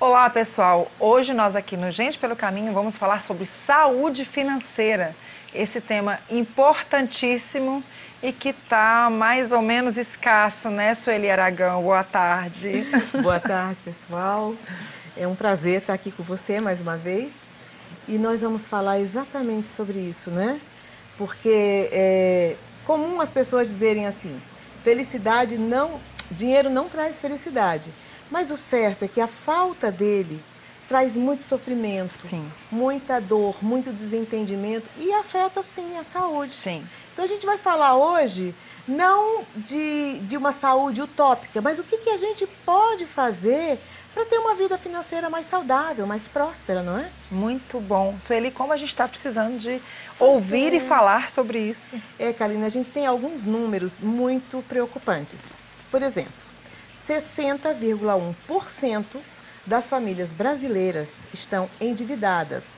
Olá, pessoal! Hoje nós aqui no Gente pelo Caminho vamos falar sobre saúde financeira. Esse tema importantíssimo e que está mais ou menos escasso, né, Sueli Aragão? Boa tarde. Boa tarde, pessoal. É um prazer estar aqui com você mais uma vez. E nós vamos falar exatamente sobre isso, né? Porque é comum as pessoas dizerem assim, dinheiro não traz felicidade. Mas o certo é que a falta dele traz muito sofrimento, Sim. muita dor, muito desentendimento e afeta, sim, a saúde. Sim. Então, a gente vai falar hoje não de uma saúde utópica, mas o que a gente pode fazer para ter uma vida financeira mais saudável, mais próspera, não é? Muito bom. Sueli, como a gente está precisando de ouvir e falar sobre isso. Carolina, a gente tem alguns números muito preocupantes. Por exemplo, 60,1% das famílias brasileiras estão endividadas.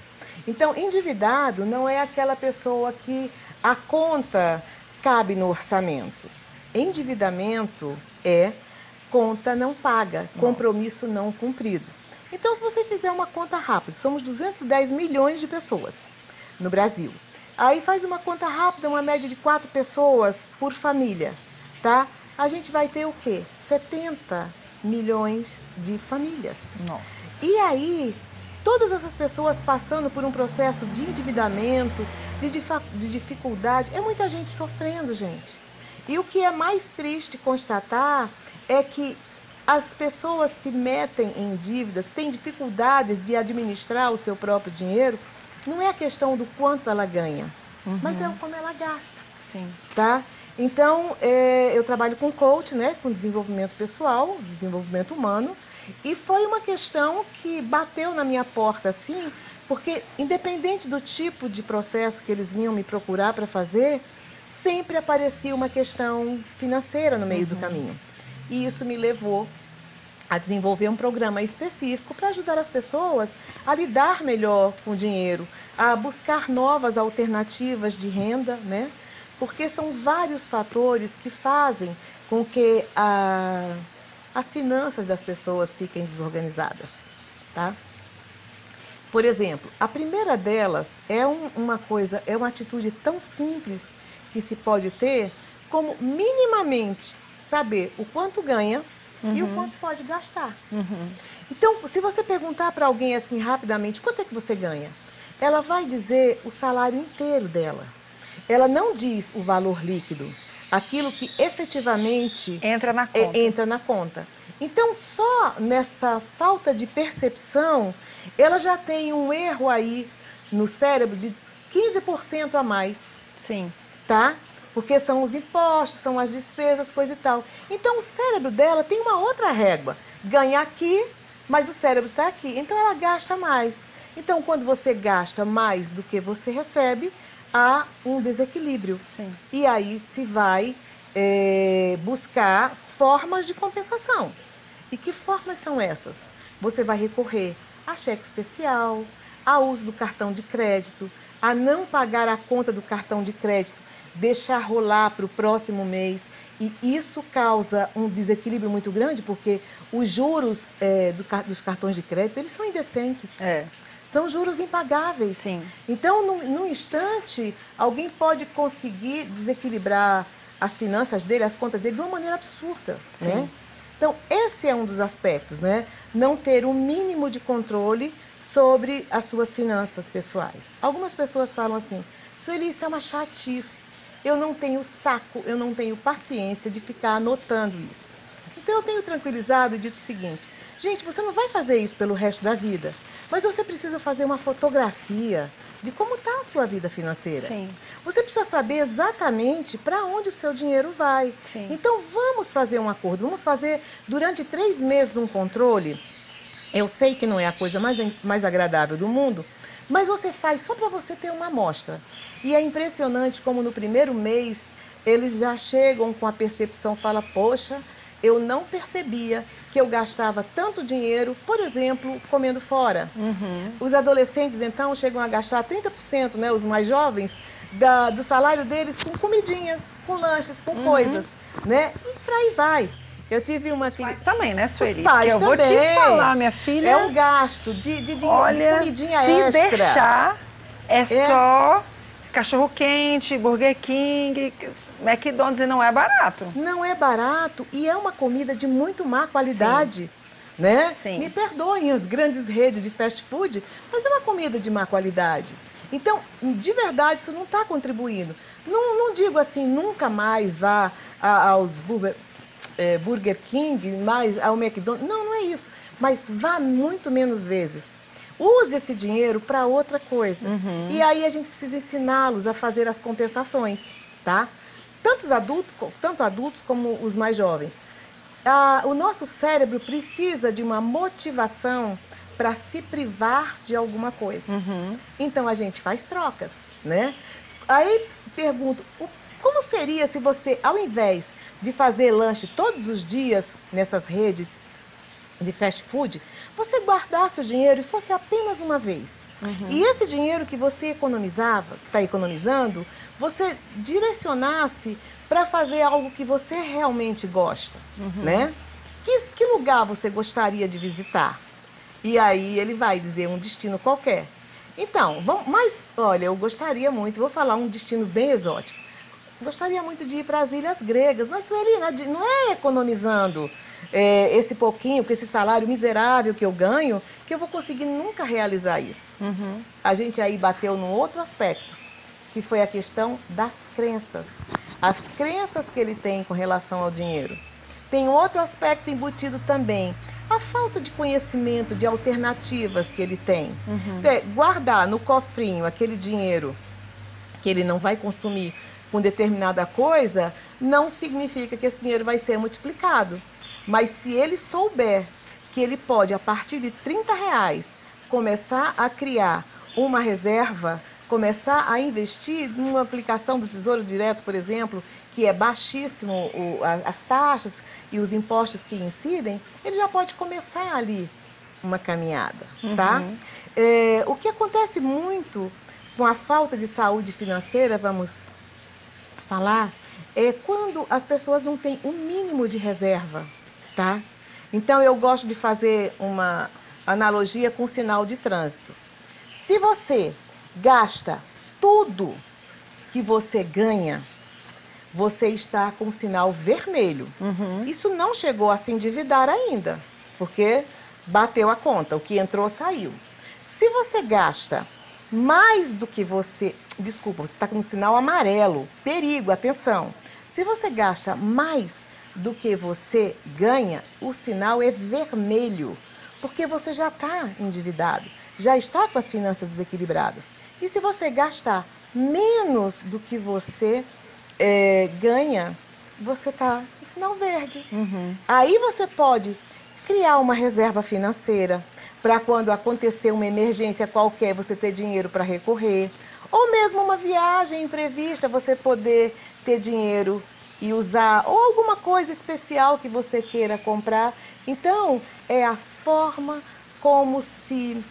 Então, endividado não é aquela pessoa que a conta cabe no orçamento. Endividamento é conta não paga, compromisso não cumprido. Então, se você fizer uma conta rápida, somos 210 milhões de pessoas no Brasil. Aí faz uma conta rápida, uma média de 4 pessoas por família, tá? A gente vai ter o quê? 70 milhões de famílias. Nossa. E aí, todas essas pessoas passando por um processo de endividamento, de dificuldade, é muita gente sofrendo, gente. E o que é mais triste constatar é que as pessoas se metem em dívidas, têm dificuldades de administrar o seu próprio dinheiro. Não é a questão do quanto ela ganha, mas é o como ela gasta. Sim. Tá? Então, eu trabalho com coach, né, com desenvolvimento pessoal, desenvolvimento humano, e foi uma questão que bateu na minha porta, assim, porque independente do tipo de processo que eles vinham me procurar para fazer, sempre aparecia uma questão financeira no meio do caminho. E isso me levou a desenvolver um programa específico para ajudar as pessoas a lidar melhor com o dinheiro, a buscar novas alternativas de renda, né? Porque são vários fatores que fazem com que as finanças das pessoas fiquem desorganizadas, tá? Por exemplo, a primeira delas é uma atitude tão simples que se pode ter como minimamente saber o quanto ganha e o quanto pode gastar. Então, se você perguntar para alguém assim rapidamente, quanto é que você ganha? Ela vai dizer o salário inteiro dela. Ela não diz o valor líquido, aquilo que efetivamente entra na conta. Então, só nessa falta de percepção, ela já tem um erro aí no cérebro de 15% a mais. Sim. Tá? Porque são os impostos, são as despesas, coisa e tal. Então, o cérebro dela tem uma outra régua. Ganha aqui, mas o cérebro está aqui. Então, ela gasta mais. Então, quando você gasta mais do que você recebe, há um desequilíbrio. Sim. E aí se vai buscar formas de compensação. E que formas são essas? Você vai recorrer a cheque especial, ao uso do cartão de crédito, a não pagar a conta do cartão de crédito, deixar rolar para o próximo mês. E isso causa um desequilíbrio muito grande, porque os juros dos cartões de crédito, eles são indecentes. São juros impagáveis. Sim. Então, num instante, alguém pode conseguir desequilibrar as finanças dele, as contas dele, de uma maneira absurda. Sim. Né? Então, esse é um dos aspectos, né? Não ter o mínimo de controle sobre as suas finanças pessoais. Algumas pessoas falam assim, Sueli, isso é uma chatice. Eu não tenho saco, eu não tenho paciência de ficar anotando isso. Então, eu tenho tranquilizado e dito o seguinte, gente, você não vai fazer isso pelo resto da vida, mas você precisa fazer uma fotografia de como está a sua vida financeira. Sim. Você precisa saber exatamente para onde o seu dinheiro vai. Sim. Então, vamos fazer um acordo, vamos fazer durante 3 meses um controle. Eu sei que não é a coisa mais agradável do mundo, mas você faz só para você ter uma amostra. E é impressionante como no primeiro mês eles já chegam com a percepção, fala, poxa, eu não percebia que eu gastava tanto dinheiro, por exemplo, comendo fora. Os adolescentes, então, chegam a gastar 30%, né, os mais jovens, do salário deles com comidinhas, com lanches, com coisas, né? E por aí vai. Eu tive uma cliente... Os pais também, né, Sueli? Os pais eu também. vou te falar, minha filha... É um gasto de olha, comidinha se extra. Deixar, é só cachorro-quente, Burger King, McDonald's, e não é barato. Não é barato e é uma comida de muito má qualidade. Sim. Né? Sim. Me perdoem as grandes redes de fast food, mas é uma comida de má qualidade. Então, de verdade, isso não está contribuindo. Não digo assim, nunca mais vá aos Burger King, mais ao McDonald's. Não é isso. Mas vá muito menos vezes. Use esse dinheiro para outra coisa. Uhum. E aí a gente precisa ensiná-los a fazer as compensações, tá? Tanto adultos como os mais jovens. O nosso cérebro precisa de uma motivação para se privar de alguma coisa. Uhum. Então a gente faz trocas, né? Aí pergunto, como seria se você, ao invés de fazer lanche todos os dias nessas redes de fast food, você guardasse o dinheiro e fosse apenas uma vez. Uhum. E esse dinheiro que você economizava, que está economizando, você direcionasse para fazer algo que você realmente gosta, né? Que lugar você gostaria de visitar? E aí ele vai dizer um destino qualquer. Então, mas olha, eu gostaria muito, vou falar um destino bem exótico. Gostaria muito de ir para as Ilhas Gregas, mas Sueli, não é economizando esse pouquinho, com esse salário miserável que eu ganho, que eu vou conseguir nunca realizar isso. Uhum. A gente aí bateu num outro aspecto, que foi a questão das crenças. As crenças que ele tem com relação ao dinheiro. Tem outro aspecto embutido também, a falta de conhecimento, de alternativas que ele tem. Uhum. Guardar no cofrinho aquele dinheiro que ele não vai consumir com determinada coisa, não significa que esse dinheiro vai ser multiplicado. Mas se ele souber que ele pode, a partir de R$30, começar a criar uma reserva, começar a investir numa aplicação do Tesouro Direto, por exemplo, que é baixíssimo as taxas e os impostos que incidem, ele já pode começar ali uma caminhada, tá? O que acontece muito com a falta de saúde financeira, vamos falar, é quando as pessoas não têm um mínimo de reserva, tá? Então, eu gosto de fazer uma analogia com o sinal de trânsito. Se você gasta tudo que você ganha, você está com o sinal vermelho. Uhum. Isso não chegou a se endividar ainda, porque bateu a conta, o que entrou saiu. Se você gasta mais do que você... Desculpa, você está com um sinal amarelo. Perigo, atenção. Se você gasta mais do que você ganha, o sinal é vermelho, porque você já está endividado, já está com as finanças desequilibradas. E se você gastar menos do que você ganha, você está em sinal verde. Uhum. Aí você pode criar uma reserva financeira para quando acontecer uma emergência qualquer, você ter dinheiro para recorrer. Ou mesmo uma viagem imprevista, você poder ter dinheiro e usar, ou alguma coisa especial que você queira comprar. Então, é a forma como se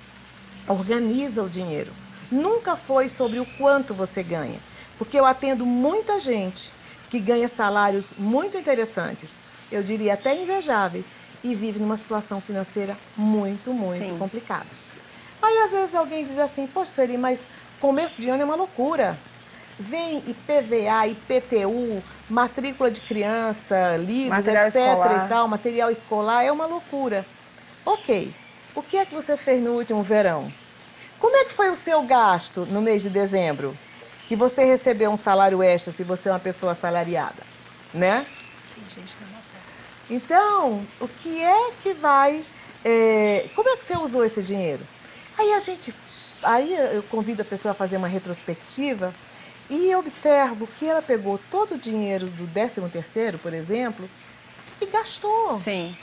organiza o dinheiro. Nunca foi sobre o quanto você ganha. Porque eu atendo muita gente que ganha salários muito interessantes, eu diria até invejáveis, e vive numa situação financeira muito Sim. complicada. Aí, às vezes, alguém diz assim, poxa, Sueli, mas começo de ano é uma loucura. Vem IPVA, IPTU, matrícula de criança, livros, material etc. escolar. E tal, material escolar, é uma loucura. Ok, o que é que você fez no último verão? Como é que foi o seu gasto no mês de dezembro? Que você recebeu um salário extra se você é uma pessoa assalariada, né? Então, o que é que vai... como é que você usou esse dinheiro? Aí eu convido a pessoa a fazer uma retrospectiva e observo que ela pegou todo o dinheiro do 13º, por exemplo, e gastou. Sim.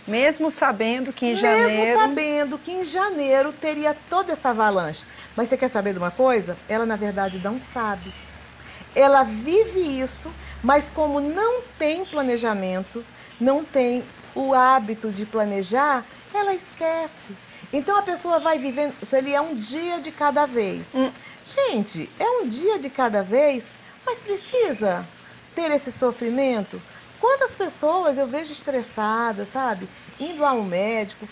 Mesmo sabendo que em janeiro... Mesmo sabendo que em janeiro teria toda essa avalanche. Mas você quer saber de uma coisa? Ela, na verdade, não sabe. Ela vive isso, mas como não tem planejamento, não tem o hábito de planejar, ela esquece. Então, a pessoa vai vivendo... Isso ali é um dia de cada vez. Gente, é um dia de cada vez, mas precisa ter esse sofrimento Quantas pessoas eu vejo estressadas, sabe? Indo ao médico,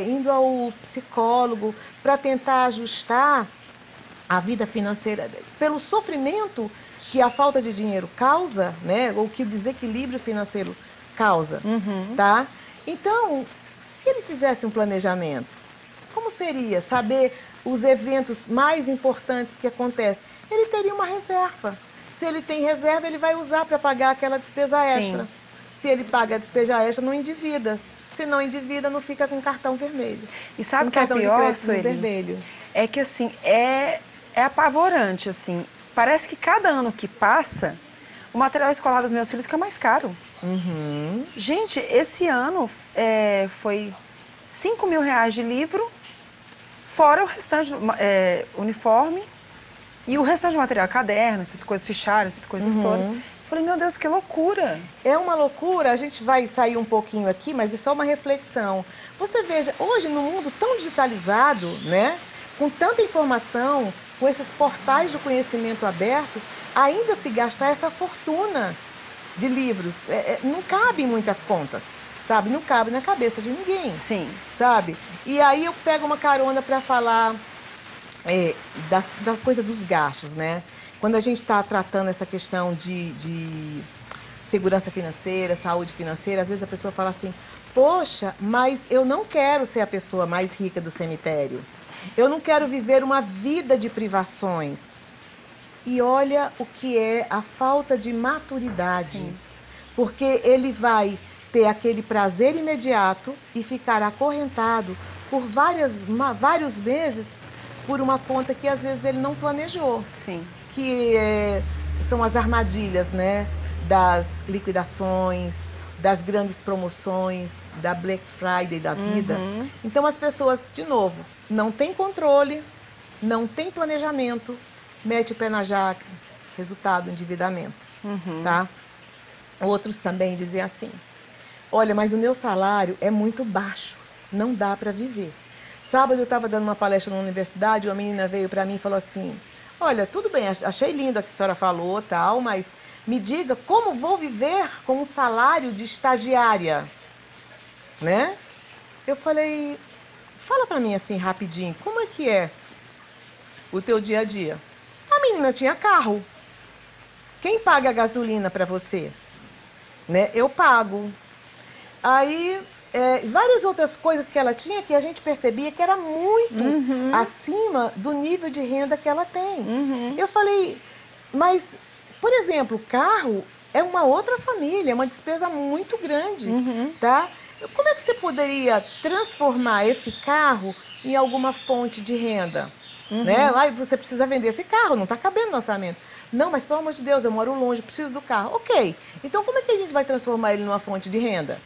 indo ao psicólogo para tentar ajustar a vida financeira pelo sofrimento que a falta de dinheiro causa, né? Ou que o desequilíbrio financeiro causa, tá? Então, se ele fizesse um planejamento, como seria saber os eventos mais importantes que acontecem? Ele teria uma reserva. Se ele tem reserva, ele vai usar para pagar aquela despesa extra. Sim. Se ele paga a despesa extra, não endivida. Se não endivida, não fica com cartão vermelho. E sabe o que é pior, Sueli? Vermelho. É que, assim, é apavorante, assim. Parece que cada ano que passa, o material escolar dos meus filhos fica mais caro. Gente, esse ano foi R$5.000 de livro, fora o restante, uniforme, e o restante de material, caderno, essas coisas, fichário, essas coisas todas. Eu falei, meu Deus, que loucura. É uma loucura, a gente vai sair um pouquinho aqui, mas é só uma reflexão. Você veja, hoje no mundo tão digitalizado, né, com tanta informação, com esses portais do conhecimento aberto, ainda se gastar essa fortuna de livros. Não cabe em muitas contas, sabe? Não cabe na cabeça de ninguém. Sim. Sabe? E aí eu pego uma carona para falar da coisa dos gastos, né? Quando a gente está tratando essa questão de segurança financeira, saúde financeira, às vezes a pessoa fala assim, poxa, mas eu não quero ser a pessoa mais rica do cemitério. Eu não quero viver uma vida de privações. E olha o que é a falta de maturidade. Sim. Porque ele vai ter aquele prazer imediato e ficar acorrentado por vários meses por uma conta que às vezes ele não planejou. Sim. Que são as armadilhas, né? Das liquidações, das grandes promoções, da Black Friday da vida. Então as pessoas, de novo, não têm controle, não têm planejamento, mete o pé na jaca, resultado, endividamento, tá? Outros também dizem assim, olha, mas o meu salário é muito baixo, não dá para viver. Sábado eu estava dando uma palestra na universidade, uma menina veio para mim e falou assim, olha, tudo bem, achei lindo o que a senhora falou, tal, mas me diga como vou viver com um salário de estagiária, né? Eu falei, fala para mim assim rapidinho, como é que é o teu dia a dia? A menina tinha carro. Quem paga a gasolina para você? Né? Eu pago. Aí, várias outras coisas que ela tinha que a gente percebia que era muito acima do nível de renda que ela tem. Eu falei, mas, por exemplo, carro é uma outra família, é uma despesa muito grande, tá? Como é que você poderia transformar esse carro em alguma fonte de renda? Né? Aí você precisa vender esse carro, não está cabendo no orçamento. Não, mas pelo amor de Deus, eu moro longe, preciso do carro. Ok, então como é que a gente vai transformar ele numa fonte de renda?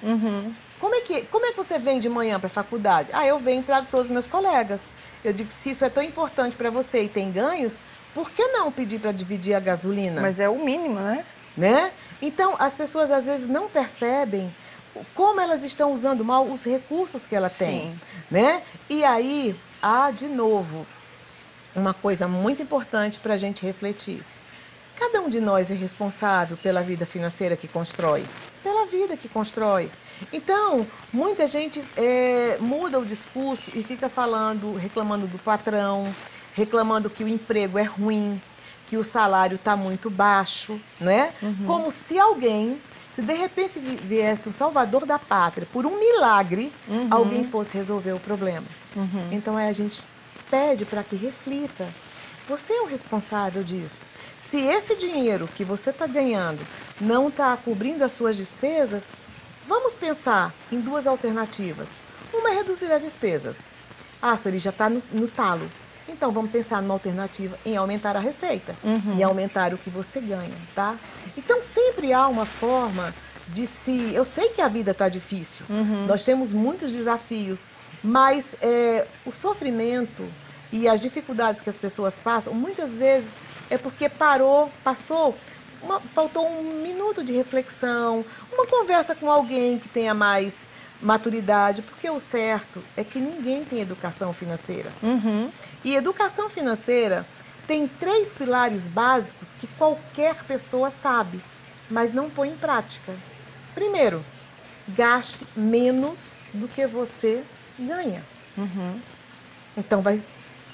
Como é que você vem de manhã para a faculdade? Ah, eu venho e trago todos os meus colegas. Eu digo, se isso é tão importante para você e tem ganhos, por que não pedir para dividir a gasolina? Mas é o mínimo, né? Então, as pessoas às vezes não percebem como elas estão usando mal os recursos que ela tem, né? E aí, de novo, uma coisa muito importante para a gente refletir. Cada um de nós é responsável pela vida financeira que constrói, pela vida que constrói. Então, muita gente muda o discurso e fica reclamando do patrão, reclamando que o emprego é ruim, que o salário está muito baixo, né? Como se de repente viesse um salvador da pátria, por um milagre, alguém fosse resolver o problema. Então, a gente pede para que reflita. Você é o responsável disso. Se esse dinheiro que você está ganhando não está cobrindo as suas despesas, vamos pensar em duas alternativas. Uma é reduzir as despesas. Sueli, já está no talo. Então, vamos pensar numa alternativa em aumentar a receita e aumentar o que você ganha, tá? Então, sempre há uma forma de se... Eu sei que a vida está difícil, nós temos muitos desafios, mas o sofrimento e as dificuldades que as pessoas passam, muitas vezes é porque faltou um minuto de reflexão, uma conversa com alguém que tenha mais maturidade, porque o certo é que ninguém tem educação financeira. E educação financeira tem 3 pilares básicos que qualquer pessoa sabe, mas não põe em prática. Primeiro, gaste menos do que você ganha. Então,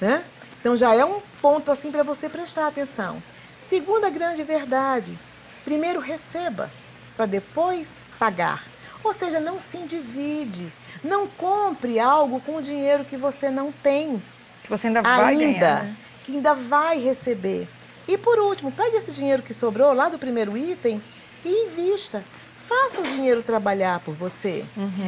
né? Então, já é um ponto assim para você prestar atenção. Segunda grande verdade, primeiro receba, para depois pagar. Ou seja, não se endivide, não compre algo com o dinheiro que você não tem. Que você ainda vai ganhar, né? Que ainda vai receber. E por último, pegue esse dinheiro que sobrou lá do primeiro item e invista. Faça o dinheiro trabalhar por você.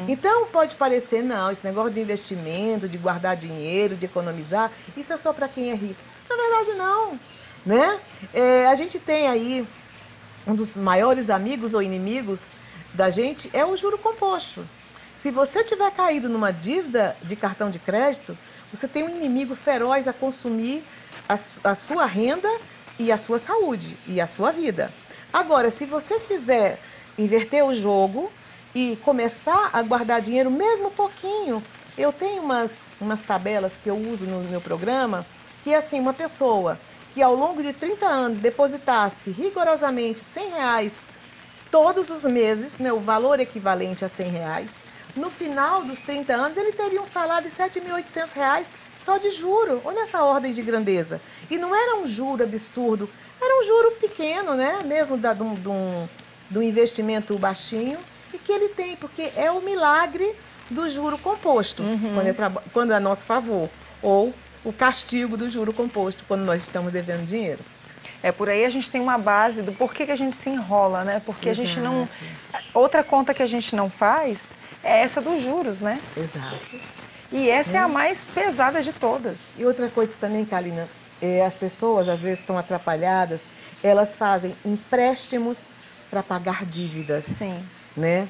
Então, pode parecer, não, esse negócio de investimento, de guardar dinheiro, de economizar, isso é só para quem é rico. Na verdade, não. Né? A gente tem aí, um dos maiores amigos ou inimigos da gente é o juro composto. Se você tiver caído numa dívida de cartão de crédito, você tem um inimigo feroz a consumir a sua renda e a sua saúde e a sua vida. Agora, se você inverter o jogo e começar a guardar dinheiro, mesmo pouquinho, eu tenho umas tabelas que eu uso no meu programa, que é assim, uma pessoa que ao longo de 30 anos depositasse rigorosamente R$100 todos os meses, né, o valor equivalente a R$100, no final dos 30 anos ele teria um salário de R$7.800 só de juro. Olha essa ordem de grandeza. E não era um juro absurdo, era um juro pequeno, né, mesmo do investimento baixinho, e que ele tem, porque é o milagre do juro composto, quando é a nosso favor, ou o castigo do juro composto, quando nós estamos devendo dinheiro. Por aí a gente tem uma base do porquê que a gente se enrola, né? Porque Exato. A gente não... Outra conta que a gente não faz é essa dos juros, né? Exato. E essa é a mais pesada de todas. E outra coisa também, Kalina, as pessoas às vezes estão atrapalhadas, elas fazem empréstimos para pagar dívidas. Sim. Né?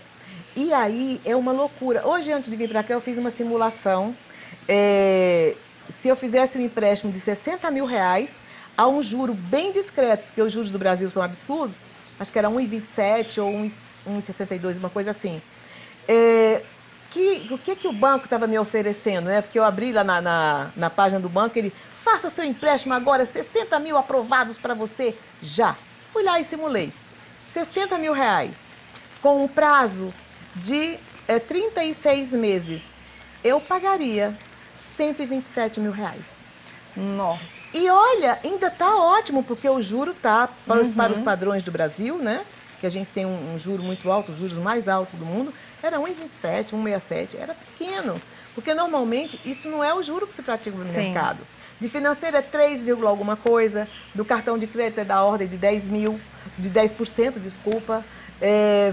E aí é uma loucura. Hoje, antes de vir para cá, eu fiz uma simulação. Se eu fizesse um empréstimo de R$60.000 a um juro bem discreto, porque os juros do Brasil são absurdos, acho que era 1,27 ou 1,62, uma coisa assim. O que o banco estava me oferecendo? Né? Porque eu abri lá na página do banco, ele, faça seu empréstimo agora, 60 mil aprovados para você, já. Fui lá e simulei. R$60.000, com um prazo de 36 meses, eu pagaria R$127.000. Nossa! E olha, ainda está ótimo, porque o juro está para os padrões do Brasil, né? Que a gente tem um juro muito alto, os juros mais altos do mundo, era 1,27, 1,67, era pequeno. Porque normalmente isso não é o juro que se pratica no mercado. De financeira é 3, alguma coisa, do cartão de crédito é da ordem de 10%, desculpa.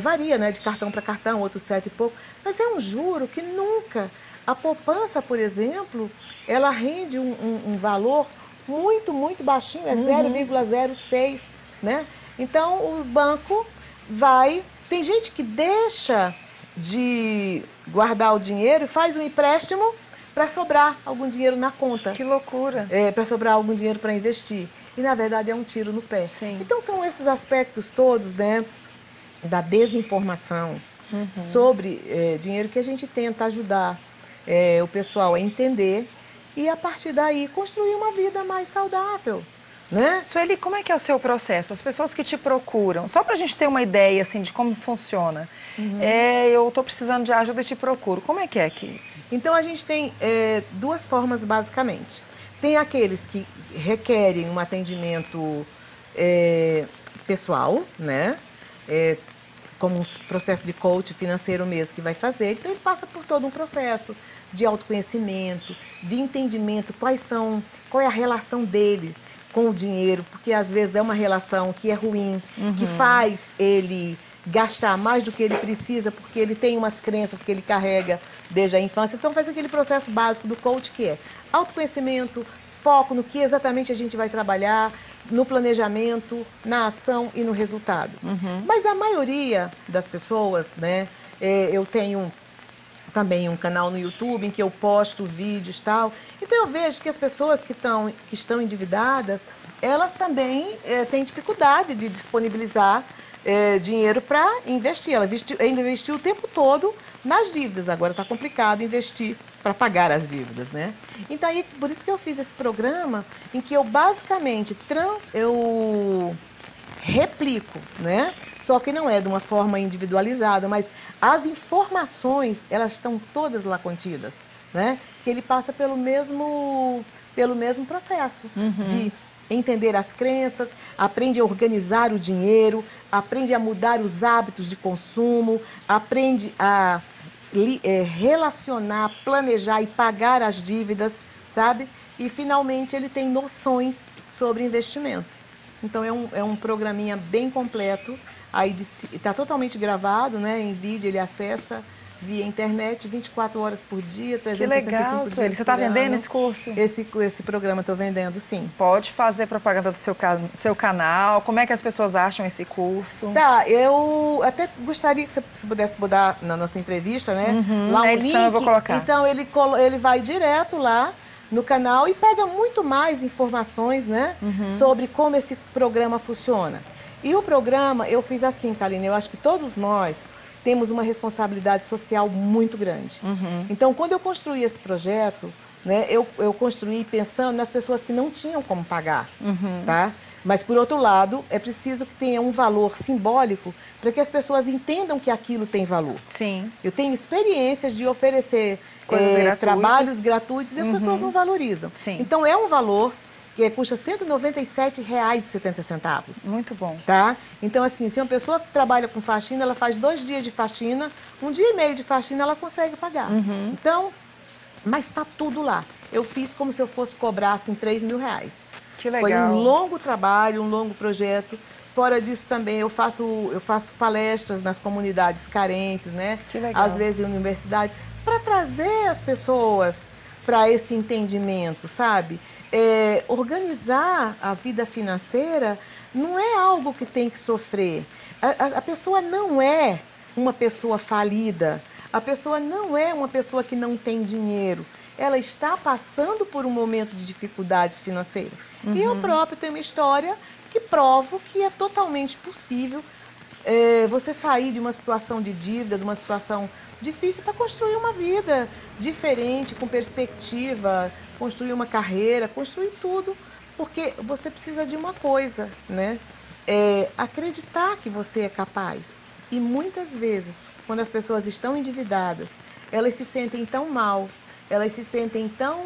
Varia, né, de cartão para cartão, outro 7 e pouco. Mas é um juro que nunca... A poupança, por exemplo, ela rende um valor muito, muito baixinho, é 0,06, né? Então, o banco vai... Tem gente que deixa de guardar o dinheiro e faz um empréstimo para sobrar algum dinheiro na conta. Que loucura! Para sobrar algum dinheiro para investir. E, na verdade, é um tiro no pé. Sim. Então, são esses aspectos todos, né, da desinformação sobre dinheiro que a gente tenta ajudar o pessoal a entender e, a partir daí, construir uma vida mais saudável. Né? Sueli, como é que é o seu processo? As pessoas que te procuram, só para a gente ter uma ideia assim, de como funciona. Eu estou precisando de ajuda e te procuro. Como é que é aqui? Então, a gente tem duas formas, basicamente. Tem aqueles que requerem um atendimento pessoal, né? Como um processo de coach financeiro mesmo que vai fazer. Então, ele passa por todo um processo de autoconhecimento, de entendimento, qual é a relação dele com o dinheiro, porque às vezes é uma relação que é ruim, que faz ele gastar mais do que ele precisa, porque ele tem umas crenças que ele carrega desde a infância. Então, faz aquele processo básico do coach, que é autoconhecimento, foco no que exatamente a gente vai trabalhar, no planejamento, na ação e no resultado. Mas a maioria das pessoas, né, eu tenho também um canal no YouTube em que eu posto vídeos e tal. Então, eu vejo que as pessoas que estão endividadas, elas também têm dificuldade de disponibilizar dinheiro para investir. Ela investiu o tempo todo nas dívidas. Agora está complicado investir para pagar as dívidas, né? Então, por isso que eu fiz esse programa em que eu basicamente replico, né? Só que não é de uma forma individualizada, mas as informações, elas estão todas lá contidas, né? Que ele passa pelo mesmo processo de entender as crenças, aprende a organizar o dinheiro, aprende a mudar os hábitos de consumo, aprende a relacionar, planejar e pagar as dívidas, sabe? E, finalmente, ele tem noções sobre investimento. Então, é um programinha bem completo. Aí está totalmente gravado, né? Em vídeo, ele acessa via internet, 24 horas por dia, 365 que legal, dias Sueli. Você está vendendo esse curso? Esse programa estou vendendo, sim. Pode fazer propaganda do seu canal. Como é que as pessoas acham esse curso? Tá, eu até gostaria que você pudesse mudar na nossa entrevista, né? Lá na um edição link. eu vou colocar. Então, ele vai direto lá no canal e pega muito mais informações, né? Sobre como esse programa funciona. E o programa, eu fiz assim, Kaline, eu acho que todos nós temos uma responsabilidade social muito grande. Então, quando eu construí esse projeto, né, eu construí pensando nas pessoas que não tinham como pagar, tá? Mas, por outro lado, é preciso que tenha um valor simbólico para que as pessoas entendam que aquilo tem valor. Sim. Eu tenho experiências de oferecer trabalhos gratuitos e as pessoas não valorizam. Sim. Então, é um valor que custa R$ 197,70. Muito bom. Tá? Então, assim, se uma pessoa trabalha com faxina, ela faz 2 dias de faxina, 1 dia e meio de faxina, ela consegue pagar. Então, mas está tudo lá. Eu fiz como se eu fosse cobrar, assim, R$3.000. Que legal. Foi um longo trabalho, um longo projeto. Fora disso também, eu faço palestras nas comunidades carentes, né? Que legal. Às vezes em universidade, para trazer as pessoas para esse entendimento, sabe? Organizar a vida financeira não é algo que tem que sofrer. A pessoa não é uma pessoa falida. A pessoa não é uma pessoa que não tem dinheiro. Ela está passando por um momento de dificuldades financeiras. E eu próprio tenho uma história que provo que é totalmente possível você sair de uma situação de dívida, de uma situação difícil para construir uma vida diferente, com perspectiva, construir uma carreira, construir tudo. Porque você precisa de uma coisa, né? Acreditar que você é capaz. E muitas vezes, quando as pessoas estão endividadas, elas se sentem tão mal, elas se sentem tão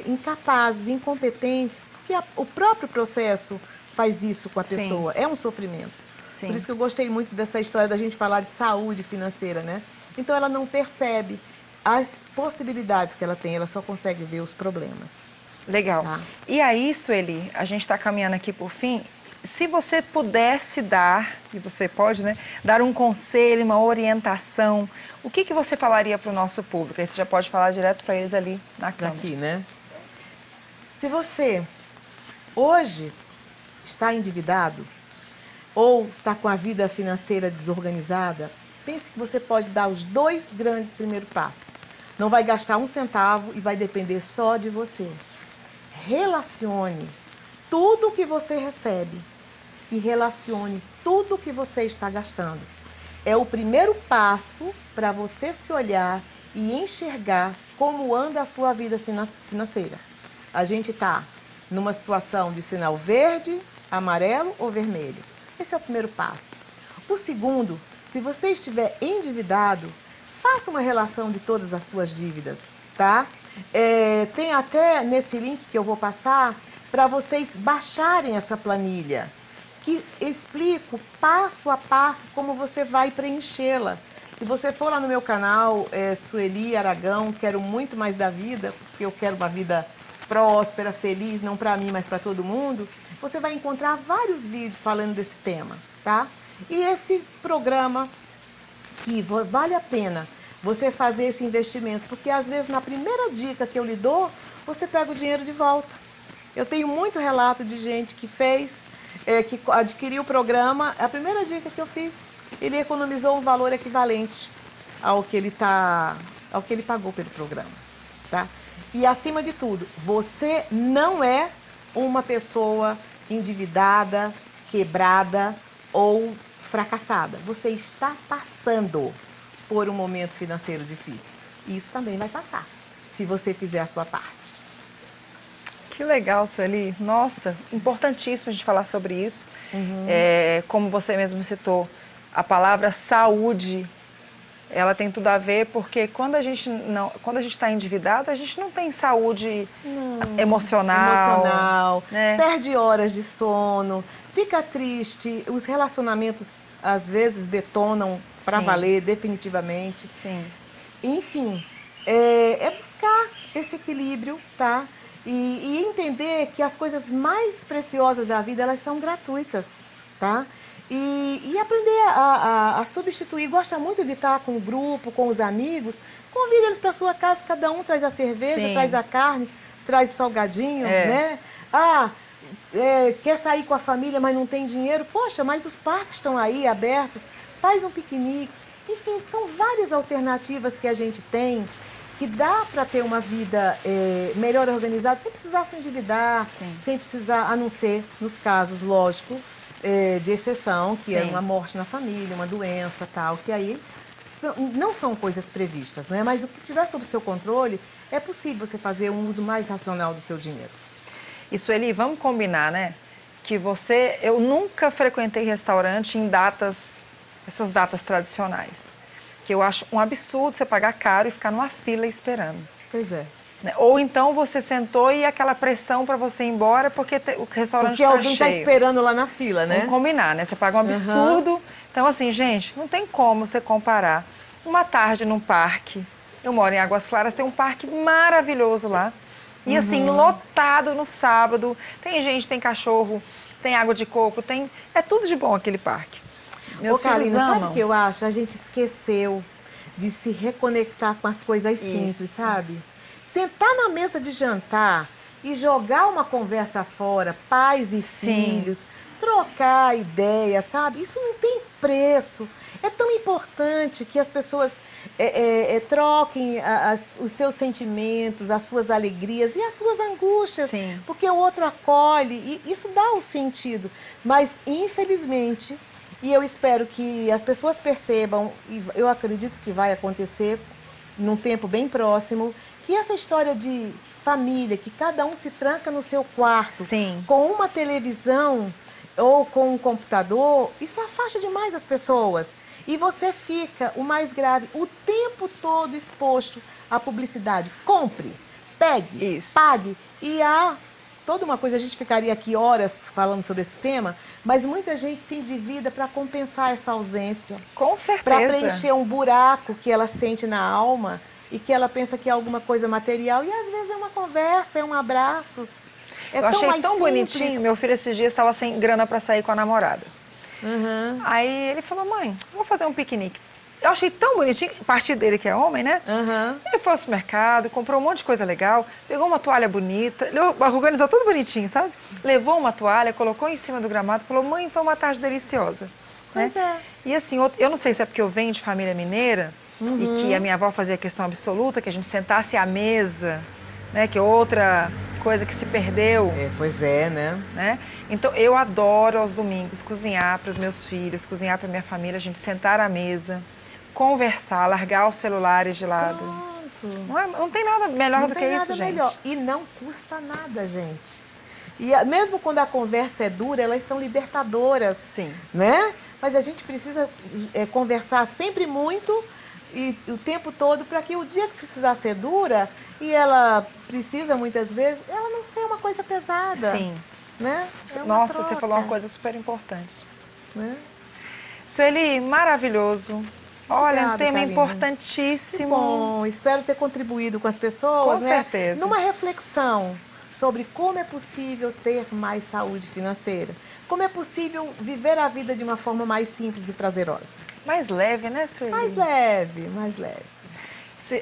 incapazes, incompetentes, porque o próprio processo faz isso com a pessoa. Sim. É um sofrimento. Sim. Por isso que eu gostei muito dessa história da gente falar de saúde financeira, né? Então, ela não percebe as possibilidades que ela tem, ela só consegue ver os problemas. Legal. Tá? E aí, Sueli, a gente está caminhando aqui por fim. Se você pudesse dar, e você pode, né, dar um conselho, uma orientação, o que você falaria para o nosso público? Aí você já pode falar direto para eles ali na câmera. Aqui, né? Se você hoje está endividado ou está com a vida financeira desorganizada, pense que você pode dar os 2 grandes primeiros passos. Não vai gastar 1 centavo e vai depender só de você. Relacione tudo que você recebe e relacione tudo que você está gastando. É o primeiro passo para você se olhar e enxergar como anda a sua vida financeira. A gente está numa situação de sinal verde, amarelo ou vermelho. Esse é o primeiro passo. O segundo, se você estiver endividado, faça uma relação de todas as suas dívidas, tá? Tem até nesse link que eu vou passar para vocês baixarem essa planilha, que explico passo a passo como você vai preenchê-la. Se você for lá no meu canal, Sueli Aragão, quero muito mais da vida, porque eu quero uma vida próspera, feliz, não para mim, mas para todo mundo, você vai encontrar vários vídeos falando desse tema, tá? E esse programa que vale a pena você fazer esse investimento, porque às vezes na primeira dica que eu lhe dou, você pega o dinheiro de volta. Eu tenho muito relato de gente que fez, que adquiriu o programa, a primeira dica que eu fiz, ele economizou um valor equivalente ao que ele pagou pelo programa, tá? E acima de tudo, você não é uma pessoa endividada, quebrada ou fracassada. Você está passando por um momento financeiro difícil. Isso também vai passar, se você fizer a sua parte. Que legal, Sueli. Nossa, importantíssimo a gente falar sobre isso. Como você mesmo citou, a palavra saúde, ela tem tudo a ver, porque quando a gente está endividado, a gente não tem saúde emocional, né? Perde horas de sono, fica triste, os relacionamentos às vezes detonam para valer definitivamente. Sim. Enfim, é buscar esse equilíbrio, tá? E entender que as coisas mais preciosas da vida, elas são gratuitas, tá? E aprender a substituir. Gosta muito de estar com o grupo, com os amigos, convida eles para sua casa, cada um traz a cerveja, traz a carne, traz salgadinho, né? Quer sair com a família, mas não tem dinheiro? Poxa, mas os parques estão aí abertos, faz um piquenique. Enfim, são várias alternativas que a gente tem, que dá para ter uma vida melhor organizada, sem precisar se endividar, sem precisar, a não ser nos casos, lógico, de exceção, que é uma morte na família, uma doença, tal, que aí não são coisas previstas, né? Mas o que tiver sob o seu controle, é possível você fazer um uso mais racional do seu dinheiro. E Sueli, vamos combinar, né? Que eu nunca frequentei restaurante em essas datas tradicionais. Que eu acho um absurdo você pagar caro e ficar numa fila esperando. Pois é. Ou então você sentou e aquela pressão para você ir embora porque o restaurante está cheio. Porque alguém está esperando lá na fila, né? Vamos combinar, né? Você paga um absurdo. Então, assim, gente, não tem como você comparar uma tarde num parque. Eu moro em Águas Claras, tem um parque maravilhoso lá. E, assim, lotado no sábado. Tem gente, tem cachorro, tem água de coco, é tudo de bom aquele parque. Meus filhos Carina, amam. sabe o que eu acho? A gente esqueceu de se reconectar com as coisas simples, sabe? Sentar na mesa de jantar e jogar uma conversa fora, pais e filhos, trocar ideias, sabe? Isso não tem preço. É tão importante que as pessoas troquem os seus sentimentos, as suas alegrias e as suas angústias, porque o outro acolhe e isso dá o sentido. Mas, infelizmente, e eu espero que as pessoas percebam, e eu acredito que vai acontecer num tempo bem próximo, que essa história de família, que cada um se tranca no seu quarto, com uma televisão ou com um computador, isso afasta demais as pessoas. E você fica, o mais grave, o tempo todo exposto à publicidade. Compre, pegue, pague. E há toda uma coisa, a gente ficaria aqui horas falando sobre esse tema, mas muita gente se endivida para compensar essa ausência. Com certeza. Para preencher um buraco que ela sente na alma e que ela pensa que é alguma coisa material. E às vezes é uma conversa, é um abraço. Eu achei tão bonitinho. Meu filho esses dias estava sem grana para sair com a namorada. Aí ele falou, mãe, vou fazer um piquenique. Eu achei tão bonitinho, a partir dele que é homem, né? Ele foi ao supermercado, comprou um monte de coisa legal, pegou uma toalha bonita, ele organizou tudo bonitinho, sabe? Levou uma toalha, colocou em cima do gramado, falou, mãe, foi uma tarde deliciosa. Pois é. E assim, eu não sei se é porque eu venho de família mineira e que a minha avó fazia questão absoluta, que a gente sentasse à mesa, né? Que outra coisa que se perdeu. Pois é, né? Então, eu adoro aos domingos cozinhar para os meus filhos, cozinhar para minha família, a gente sentar à mesa, conversar, largar os celulares de lado. Não tem nada melhor do que isso, gente. Melhor. E não custa nada, gente. E mesmo quando a conversa é dura, elas são libertadoras. Né? Mas a gente precisa conversar sempre muito e o tempo todo para que o dia que precisar ser dura, e ela precisa muitas vezes, ela não ser uma coisa pesada. Né? Nossa, troca. Você falou uma coisa super importante. Né? Sueli, maravilhoso. Olha, Obrigada, um tema Karine. Importantíssimo. Que bom, espero ter contribuído com as pessoas. Com certeza. Numa reflexão sobre como é possível ter mais saúde financeira. Como é possível viver a vida de uma forma mais simples e prazerosa. Mais leve, né, Sueli? Mais leve, mais leve.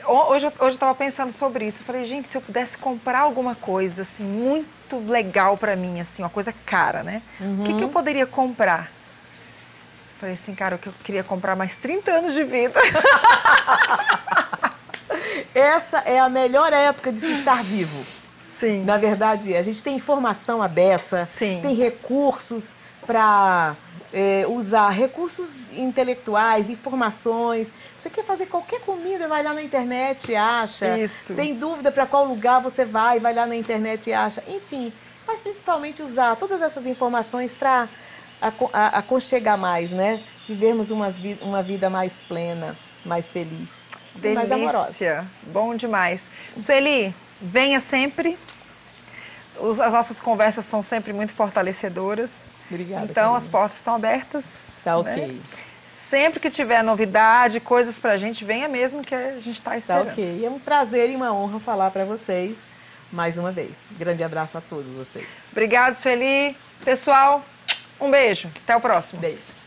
Hoje eu estava pensando sobre isso. Eu falei, gente, se eu pudesse comprar alguma coisa assim, muito legal para mim, assim, uma coisa cara, né? O que eu poderia comprar? Falei assim, cara, eu queria comprar mais 30 anos de vida. Essa é a melhor época de se estar vivo. Na verdade, a gente tem informação à beça, tem recursos para usar recursos intelectuais, informações. Você quer fazer qualquer comida, vai lá na internet e acha. Isso. Tem dúvida para qual lugar você vai lá na internet e acha. Enfim, mas principalmente usar todas essas informações para aconchegar mais, né? Vivermos uma vida mais plena, mais feliz, mais amorosa. Delícia, bom demais. Sueli, venha sempre. As nossas conversas são sempre muito fortalecedoras. Obrigada. Então, as portas estão abertas. Tá ok. Né? Sempre que tiver novidade, coisas pra gente, venha mesmo que a gente está esperando. Tá ok. É um prazer e uma honra falar para vocês mais uma vez. Grande abraço a todos vocês. Obrigada, Sueli. Pessoal, um beijo. Até o próximo. Beijo.